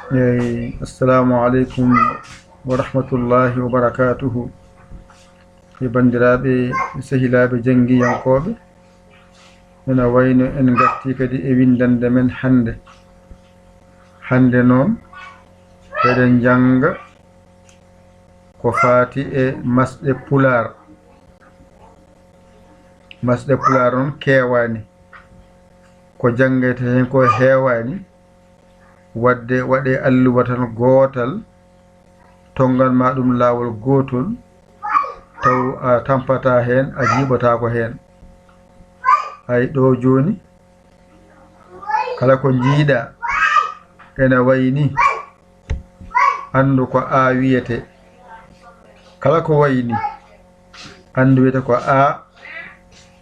Assalamu alaikum wa rahmatullahi wa barakatuhu. Bandiraɓe sehilaɓe jangiyankoɓe, ena wayno en garti kadi e windande men hande noon eɗen janga ko faati e masɗe pulaar. Masɗe pulaar noon kewani, ko jangete hen ko hewani, wadde waɗe alluwa tan gootal tongal ma ɗum laawol gotol taw a tampata hen a jiiɓata hen. Hay ɗo joni kala ko jiiɗa ene wayni andu ko a wiyete, kala ko wayni andu wiyete ko a,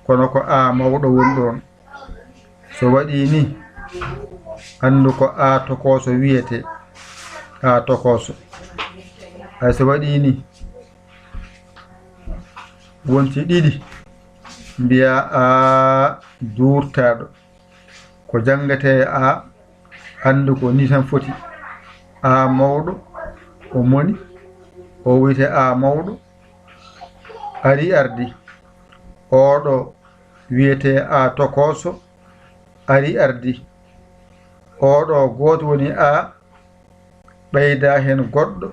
kono ko a mawɗo woni ɗon. So waɗi ni andu ko a tokoso wiyete, a tokoso. Hay so waɗi ni wonti ɗiɗi mbiya a duurtaaɗo, ko jangate a andu ko ni tan foti. A mawɗo o moni o wiyete a mawɗo ari ardi, oɗo wiyete a tokoso ari ardi, oɗo goto woni a ɓeyda hen goɗɗo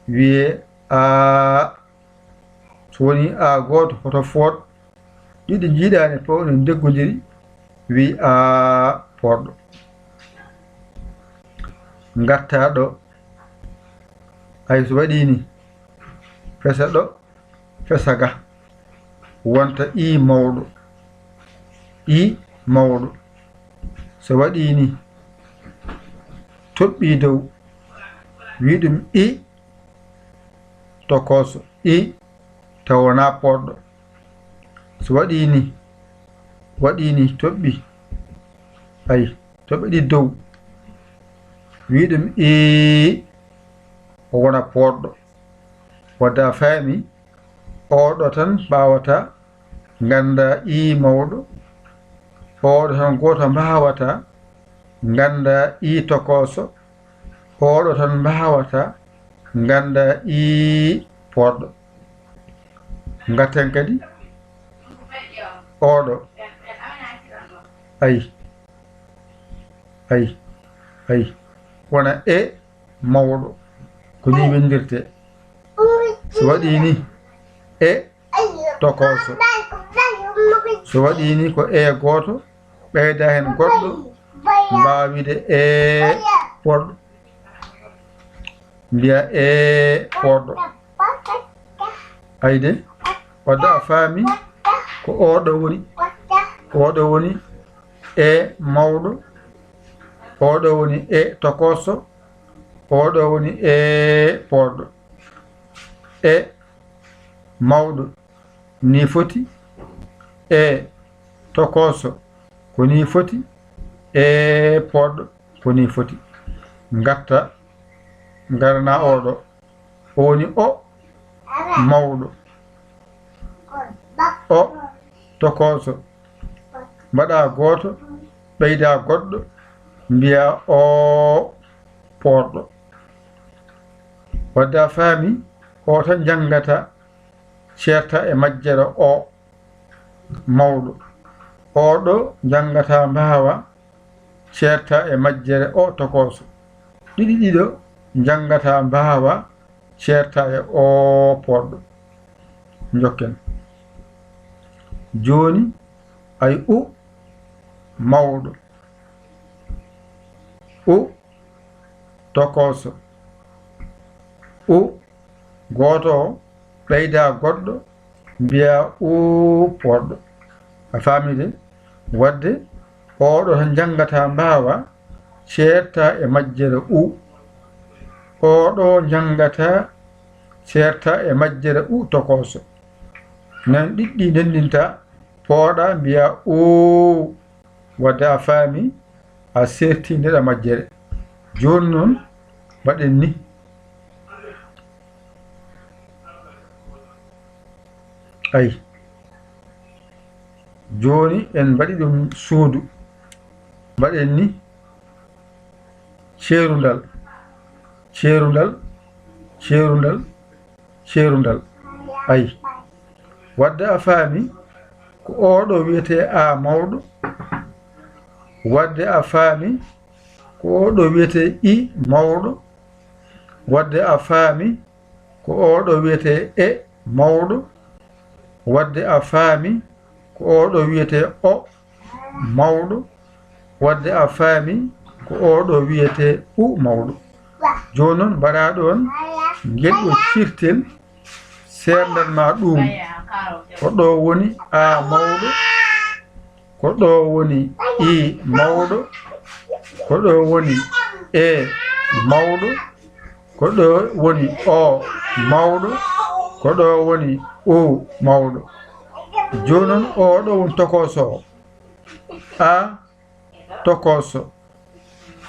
wiye a. So woni a goto hoto fooɗ, ɗiɗi jiiɗani fof ne deggodiri wi a poɗɗo. Gatta ɗo, hay so waɗi ni fesa ɗo fesa ga, wonta i mawɗo, i mawɗo. So waɗi ni toɓɓi dow wi ɗum i tokoso, i taw wona poɗɗo. So waɗi ni toɓɓi, ay toɓɓe ɗi dow wi ɗum i o wona poɗɗo. Wadde a faami oɗo tan mbawata ganda i mawɗo, oɗo tan goto mbawata ganda i tokoso, oɗo tan mbawata ganda i poɗɗo. Gatten kadi oɗo, ay wona e mawɗo, ko ni windirte. So waɗi ni e tokoso, so waɗi ni ko e goto ɓeyda hen goɗɗo mbawa wiide e poɗɗo, mbiya e poɗɗo. Ayde wadde a faami ko oɗo woni e mawɗo, oɗo woni e tokoso, oɗo woni e poɗɗo. E mawɗo ni foti, e tokoso ko ni foti, e poɗɗo ko ni foti. Gatta garana oɗo, o woni o mawɗo, o tokoso, mbaɗa goto ɓeyda goɗɗo mbiya o poɗɗo. Wadde a faami o tan jangata ceerta e majjere o mawɗo, oɗo jangata mbawa ceerta e majjere o tokoso. Ɗiɗi ɗiɗo jangata mbawa ceerta e o poɗɗo. Jokken joni ay u mawɗo, u tokoso, u goto o ɓeyda goɗɗo mbiya u poɗɗo. A faamide? Wadde oɗo tan jangata mbawa ceerta e majjere u, oɗo jangata ceerta e majjere u tokoso. Nan ɗiɗɗi ndendinta pooɗa mbiya o. Wadde a faami a serti ndeɗa majjere. Joni noon mbaɗen ni, ay joni en mbaɗi ɗum suudu, mbaɗen ni ceerundal ceerundal ceerundal ceerundal ayi wadde a faami ko oɗo wiyete a mawɗo wadde a faami ko oɗo wiyete I mawɗo wadde a faami ko oɗo wiyete E mawɗo wadde a faami ko oɗo wiyete O mawɗo wadde a faami ko oɗo wiyete U mawɗo joni noon mbaɗa ɗon guelɗo cirtel serdan ma ɗum ko ɗo woni a mawɗo ko ɗo woni I mawɗo ko ɗo woni E mawɗo ko ɗo woni O mawɗo ko ɗo woni U mawɗo joni noon oɗo woni tokoso o a tokoso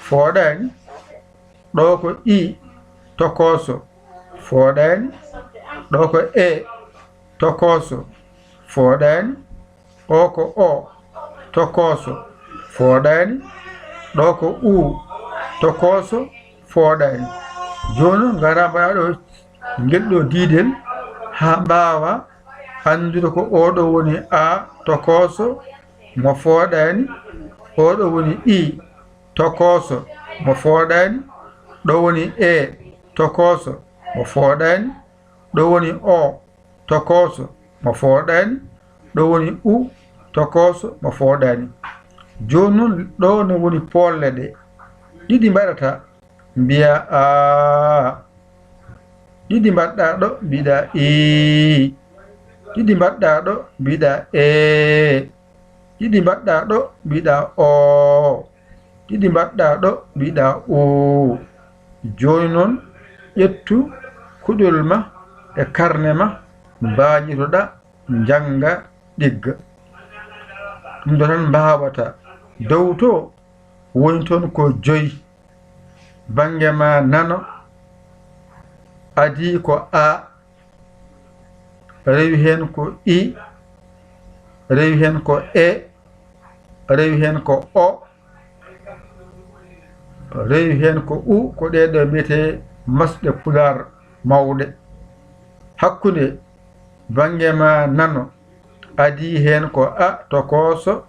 fooɗani ɗo ko I tokoso fooɗani ɗo ko E tokoso fooɗani o ko O tokoso fooɗani ɗo ko U tokoso fooɗani joni ngara mbaɗa ɗo guelɗo diidel ha mbawa andude ko oɗo woni A tokoso mo fooɗani oɗo woni I tokoso mo fooɗani ɗo woni E tokoso mo fooɗani ɗo woni O tokoso mo fooɗani ɗo woni U tokoso mo fooɗani joni noon ɗo no woni polle ɗe ɗiɗi mbaɗata mbiya a ɗiɗi mbaɗɗa ɗo mbiɗa I ɗiɗi mbaɗɗa ɗo mbiɗa E ɗiɗi mbaɗɗa ɗo mbiɗa O ɗiɗi mbaɗɗa ɗo mbiɗa U joni noon ƴettu kuɗol ma e karne ma mbañitoɗa janga ɗigga ɗum ɗo tan mbawata dow to woni toon ko 5 bange ma nano adi ko A rewi hen ko I rewi hen ko E rewi hen ko O rewi hen ko U ko ɗeɗo mbiyete masɗe pulaar mawɗe hakkude bange ma nano adi hen ko A tokoso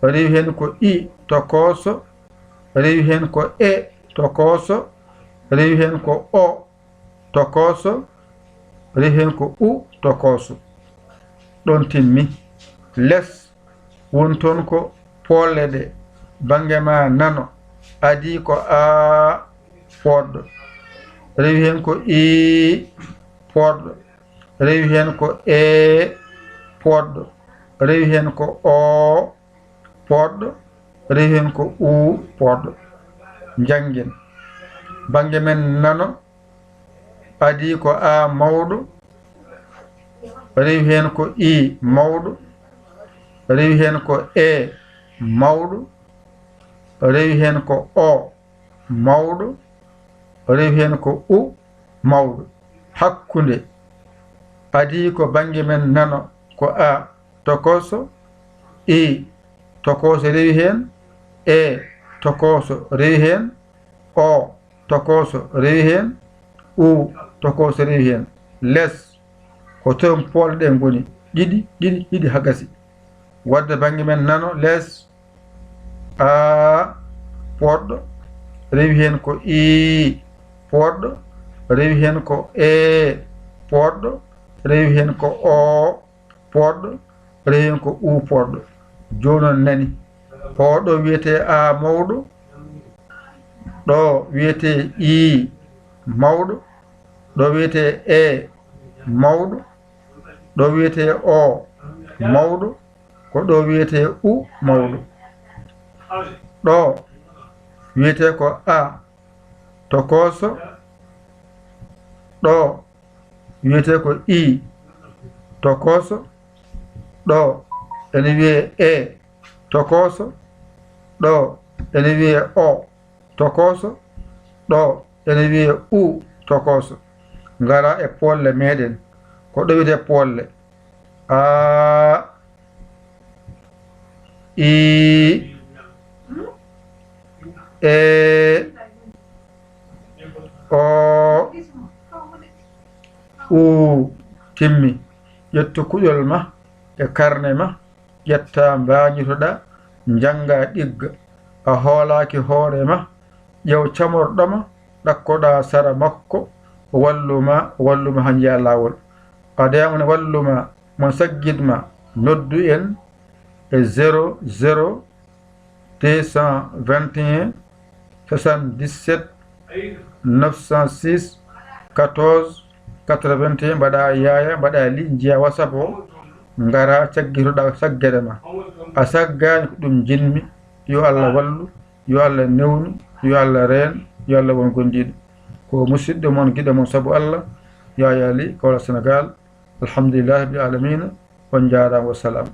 rewi hen ko I tokoso rewi hen ko E tokoso rewi hen ko O tokoso rewi hen ko U tokoso ɗon timmi less woni toon ko polle ɗe bange ma nano adi ko A poɗɗo rewi hen ko I poɗɗo rewi hen ko E poɗɗo rewi hen ko O poɗɗo rewi hen ko U poɗɗo janggen bange men nano adi ko A mawɗo rewi hen ko I mawɗo rewi hen ko E mawɗo rewi hen ko O mawɗo rewi hen ko U mawɗo hakkude adi ko bange men nano ko A tokoso I tokoso rewi hen E tokoso rewi hen O tokoso rewi hen U tokoso rewi hen less ko toon poole ɗe goni ɗiɗi hagasi wadde bange men nano less A poɗɗo rewi hen ko I poɗɗo rewi hen ko E poɗɗo rewi hen ko O poɗɗo rewi hen ko U poɗɗo joni on nani oɗo wiyete A mawɗo ɗo wiyete I mawɗo ɗo wiyete E mawɗo ɗo wiyete O mawɗo ko ɗo wiyete U mawɗo ɗo wiyete ko A tokoso ɗo wiyete ko I tokoso ɗo ene wiye E tokoso ɗo ene wiye O tokoso ɗo ene wiye U tokoso ngara e polle meɗen ko ɗo wiyete polle A I E o u timmi ƴettu kuƴol ma e karne ma ƴetta mbañitoɗa janga ɗigga a hoolaki hoore ma ƴew camorɗoma ɗakkoɗa sara makko walluma ha jiya lawol adayamon walluma mon saggidma noddu en e 00 221 77 906 14 81 mbaɗa yaya mbaɗa li jiya WhatsApp o ngara caggitoɗa saggere ma a saggani ko ɗum jinmi yo Allah wallu yo Allah newnu yo Allah reen yo Allah won gondiɗo ko musidɗo moon guiɗo moon saabu Allah yaya li kawla Sénégal alhamdulillah rabbil alamina on jarama wassalam